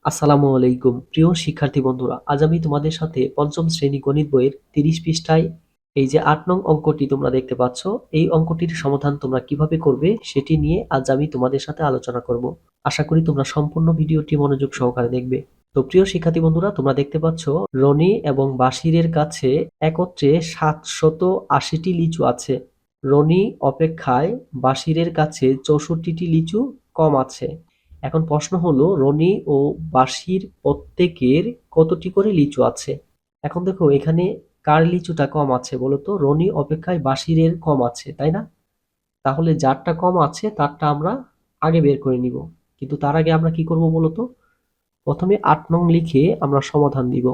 আসসালামু আলাইকুম প্রিয় শিক্ষার্থী বন্ধুরা, আজ আমি তোমাদের সাথে পঞ্চম শ্রেণী গণিত বইয়ের ৩০ পৃষ্ঠায় এই যে ৮ নং অঙ্কটি তোমরা দেখতে পাচ্ছ, এই অঙ্কটির সমাধান তোমরা কিভাবে করবে সেটি নিয়ে আজ আমি তোমাদের সাথে আলোচনা করব। আশা করি তোমরা সম্পূর্ণ ভিডিওটি মনোযোগ সহকারে দেখবে। তো প্রিয় শিক্ষার্থী বন্ধুরা, তোমরা দেখতে পাচ্ছ রনি এবং বাশিরের কাছে একত্রে ৭৮০টি লিচু আছে। রনি অপেক্ষায় বাশিরের কাছে ৬৪টি লিচু কম আছে। এখন প্রশ্ন হলো, রনি ও বাশির প্রত্যেকের কতটি করে লিচু আছে? এখন দেখো এখানে কার লিচুটা কম আছে বলতো? রনি অপেক্ষায় বাশিরের কম আছে, তাই না? তাহলে যারটা কম আছে তারটা আমরা আগে বের করে নিব। কিন্তু তার আগে আমরা কি করব বলতো? প্রথমে ৮ নং লিখে আমরা সমাধান দিব।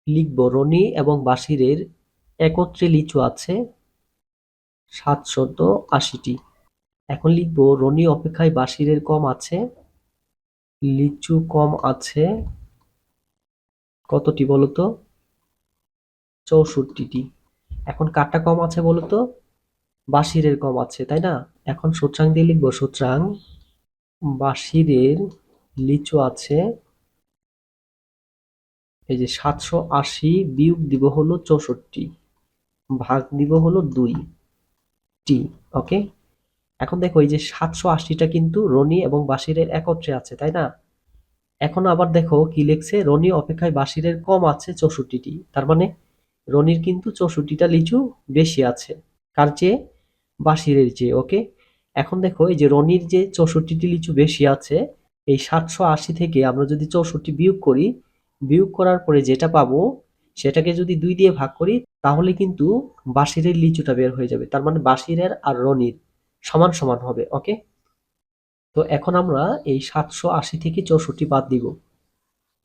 লিখব রনি এবং বাশিরের একত্রে লিচু আছে ৭৮০টি। এখন লিখব রনি অপেক্ষায় বাশিরের কম আছে, লিচু কম আছে কতটি বলতো? ৬৪টি। এখন কারটা কম আছে বলতো? বাশিরের কম আছে, তাই না? এখন সুতরাং দিয়ে লিখবো, সুতরাং বাশিরের লিচু আছে এই যে ৭৮০ বিয়োগ দিব হলো ৬৪, ভাগ দিব হলো 2টি। ওকে, এখন দেখো এই যে ৭৮০টা কিন্তু রনি এবং বাশিরের একত্রে আছে, তাই না? এখন আবার দেখো কি লিখছে, রনি অপেক্ষায় বাশিরের কম আছে ৬৪টি। তার মানে রনির কিন্তু ৬৪টা লিচু বেশি আছে, কার চেয়ে? বাশিরের চেয়ে। ওকে, এখন দেখো এই যে রনির যে ৬৪টি লিচু বেশি আছে, এই ৭৮০ থেকে আমরা যদি ৬৪ বিয়োগ করি, বিয়োগ করার পরে যেটা পাবো সেটাকে যদি 2 দিয়ে ভাগ করি, তাহলে কিন্তু বাশিরের লিচুটা বের হয়ে যাবে। তার মানে বাশিরের আর রনির সমান সমান হবে। ওকে, তো এখন আমরা এই ৭৮০ থেকে ৬৪ বাদ দিব।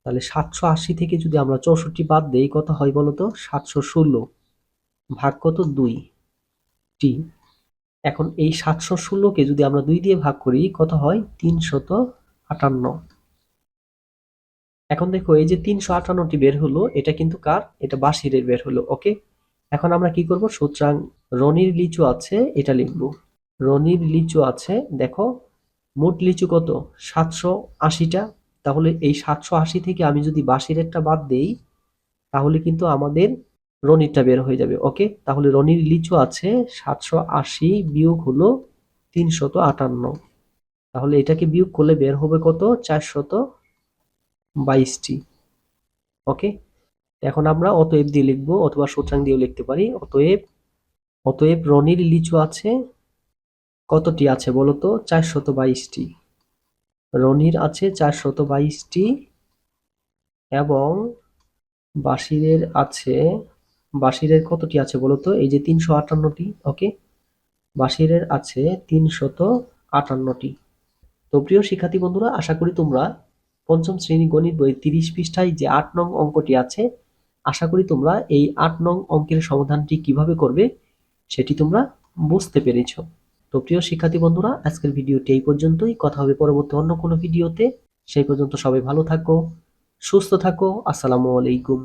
তাহলে ৭৮০ থেকে যদি আমরা ৬৪ বাদ দেই কত হয় বলতো? ৭১৬ ভাগ কত? 2টি। এখন এই ৭১৬কে যদি আমরা 2 দিয়ে ভাগ করি কত হয়? ৩৫৮। এখন দেখো এই যে ৩৫৮টি বের হলো, এটা কিন্তু কার? এটা বাশিরের বের হলো। ওকে, এখন আমরা কি করব? সুতরাং রনির লিচু আছে এটা লিখব। রনির লিচু আছে, দেখো মোট লিচু কত? ৭৮০টা। তাহলে এই ৭৮০ থেকে আমি যদি বাশিরেরটা বাদ দেই, তাহলে কিন্তু আমাদের রনিরটা বের হয়ে যাবে। ওকে, তাহলে রনির লিচু আছে ৭৮০ বিয়োগ হলো ৩৫৮। তাহলে এটাকে বিয়োগ করলে বের হবে কত? ৪22টি। ওকে, এখন আমরা অতএব দিয়ে লিখবো অথবা সুতরাং দিয়েও লিখতে পারি। অতএব রনির লিচু আছে কতটি আছে বলতো? ৪22টি। রনির আছে ৪22টি এবং বাশিরের কতটি আছে বলতো? এই যে ৩৫৮টি। ওকে, বাশিরের আছে ৩৫৮টি। তো প্রিয় শিক্ষার্থী বন্ধুরা, আশা করি তোমরা পঞ্চম শ্রেণী গণিত বইয়ের 30 পৃষ্ঠায় যে ৮ নং অঙ্কটি আছে, আশা করি তোমরা এই ৮ নং অঙ্কের সমাধানটি কিভাবে করবে সেটি তোমরা বুঝতে পেরেছ। তো প্রিয় শিক্ষার্থী বন্ধুরা, আজকের ভিডিওটি এই পর্যন্তই। কথা হবে পরবর্তী অন্য কোনো ভিডিওতে। সেই পর্যন্ত সবাই ভালো থাকো, সুস্থ থাকো। আসসালামু আলাইকুম।